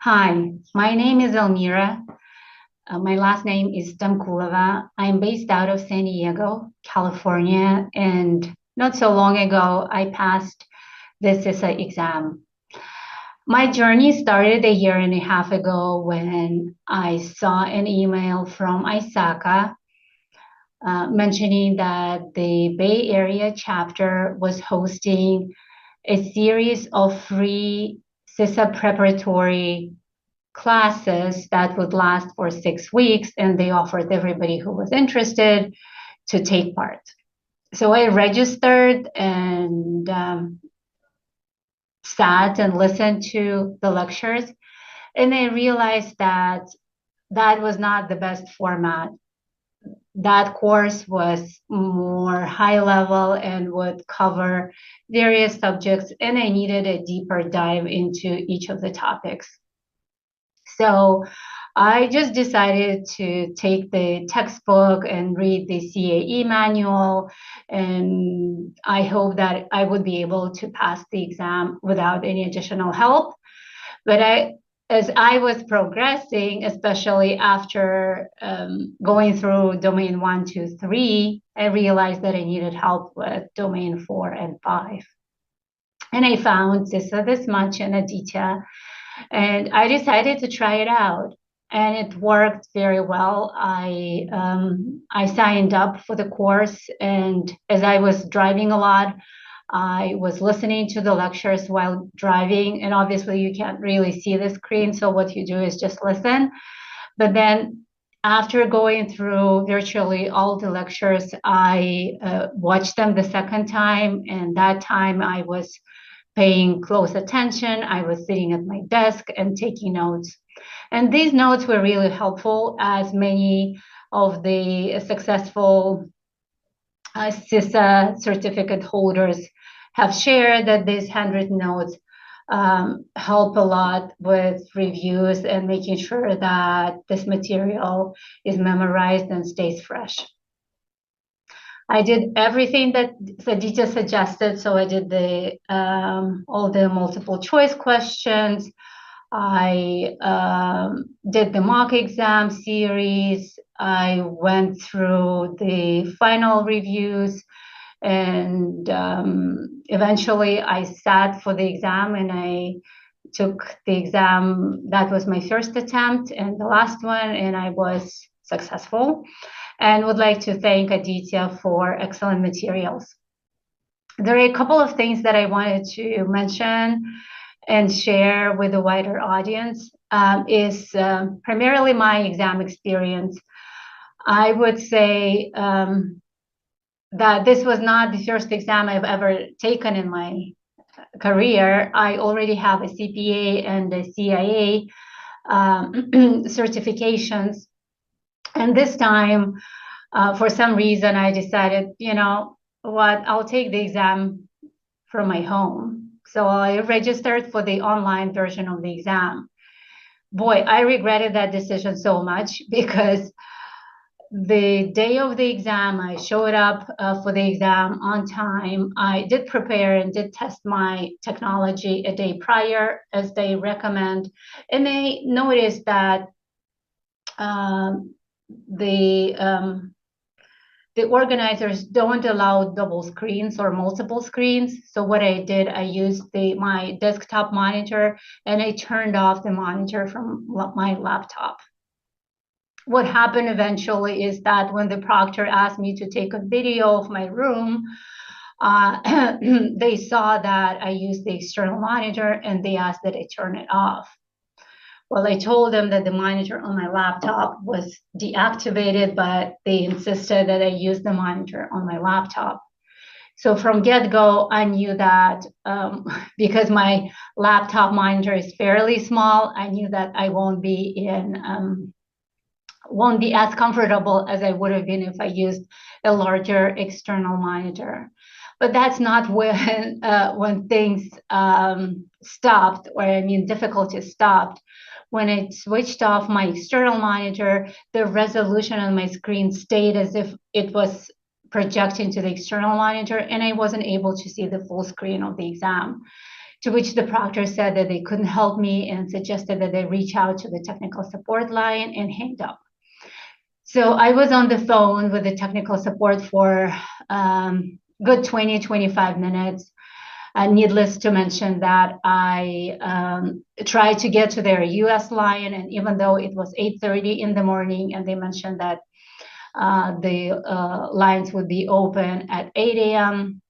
Hi, my name is Elmira. My last name is Stamkulova. I'm based out of San Diego, California, and not so long ago, I passed the CISA exam. My journey started a year and a half ago when I saw an email from ISACA mentioning that the Bay Area chapter was hosting a series of free CISA preparatory classes that would last for 6 weeks, and they offered everybody who was interested to take part. So I registered and sat and listened to the lectures, and I realized that that was not the best format. That course was more high level and would cover various subjects, and I needed a deeper dive into each of the topics. So I just decided to take the textbook and read the CAE manual, and I hope that I would be able to pass the exam without any additional help. But as I was progressing, especially after going through domain 1, 2, 3, I realized that I needed help with domain 4 and 5. And I found this much in Aditya, and I decided to try it out, and it worked very well. I signed up for the course, and as I was driving a lot, I was listening to the lectures while driving, and obviously you can't really see the screen, so what you do is just listen. But then after going through virtually all the lectures, I watched them the second time, and that time I was paying close attention. I was sitting at my desk and taking notes. And these notes were really helpful, as many of the successful CISA certificate holders have shared that these handwritten notes help a lot with reviews and making sure that this material is memorized and stays fresh. I did everything that Aditya suggested. So I did all the multiple choice questions. I did the mock exam series. I went through the final reviews, and eventually I sat for the exam, and I took the exam. That was my first attempt and the last one, and I was successful. And would like to thank Aditya for excellent materials. There are a couple of things that I wanted to mention and share with the wider audience. Is primarily my exam experience. I would say that this was not the first exam I've ever taken in my career. I already have a CPA and a CIA certifications. And this time, for some reason, I decided, you know what, I'll take the exam from my home. So I registered for the online version of the exam. Boy, I regretted that decision so much, because the day of the exam, I showed up for the exam on time. I did prepare and did test my technology a day prior, as they recommend. And they noticed that the organizers don't allow double screens or multiple screens. So what I did, I used my desktop monitor, and I turned off the monitor from my laptop. What happened eventually is that when the proctor asked me to take a video of my room, they saw that I used the external monitor, and they asked that I turn it off. Well, I told them that the monitor on my laptop was deactivated, but they insisted that I use the monitor on my laptop. So from get-go, I knew that because my laptop monitor is fairly small, I knew that I won't be as comfortable as I would have been if I used a larger external monitor. But that's not when things stopped, or difficulties stopped. When I switched off my external monitor, the resolution on my screen stayed as if it was projecting to the external monitor, and I wasn't able to see the full screen of the exam. to which the proctor said that they couldn't help me and suggested that they reach out to the technical support line and hang up. So I was on the phone with the technical support for good 20, 25 minutes. Needless to mention that I tried to get to their US line, and even though it was 8:30 in the morning and they mentioned that the lines would be open at 8 a.m.,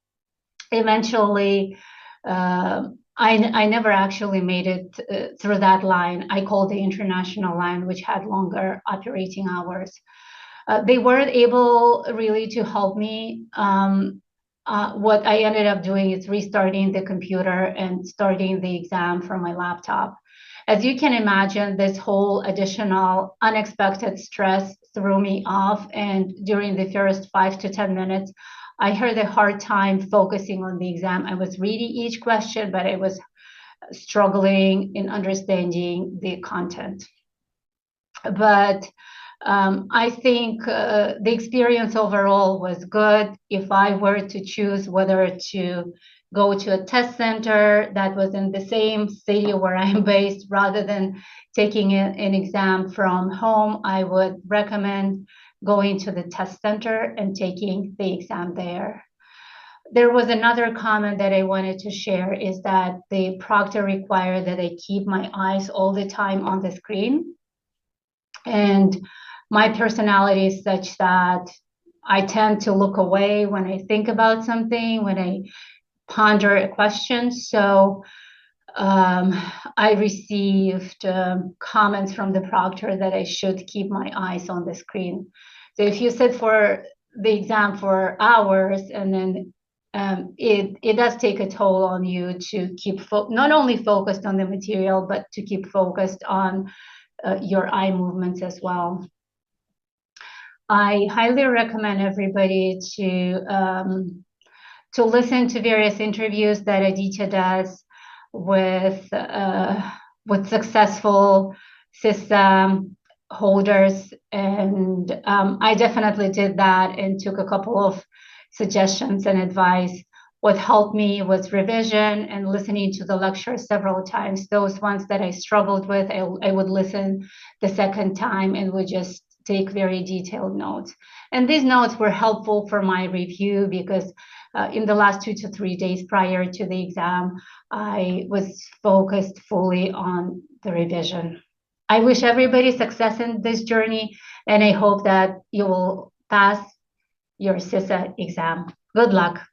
eventually I never actually made it through that line. I called the international line, which had longer operating hours. They weren't able really to help me. What I ended up doing is restarting the computer and starting the exam from my laptop. As you can imagine, this whole additional unexpected stress threw me off. And during the first 5 to 10 minutes, I had a hard time focusing on the exam. I was reading each question, but I was struggling in understanding the content. But I think the experience overall was good. If I were to choose whether to go to a test center that was in the same city where I'm based rather than taking an exam from home, I would recommend going to the test center and taking the exam there. There was another comment that I wanted to share is that the proctor required that I keep my eyes all the time on the screen. And my personality is such that I tend to look away when I think about something, when I ponder a question. So I received comments from the proctor that I should keep my eyes on the screen. So if you sit for the exam for hours, and then it does take a toll on you to keep not only focused on the material, but to keep focused on your eye movements as well. I highly recommend everybody to listen to various interviews that Aditya does with successful CISA holders, and I definitely did that and took a couple of suggestions and advice. What helped me was revision and listening to the lectures several times. Those ones that I struggled with, I would listen the second time and would just take very detailed notes. And these notes were helpful for my review because in the last 2 to 3 days prior to the exam, I was focused fully on the revision. I wish everybody success in this journey, and I hope that you will pass your CISA exam. Good luck.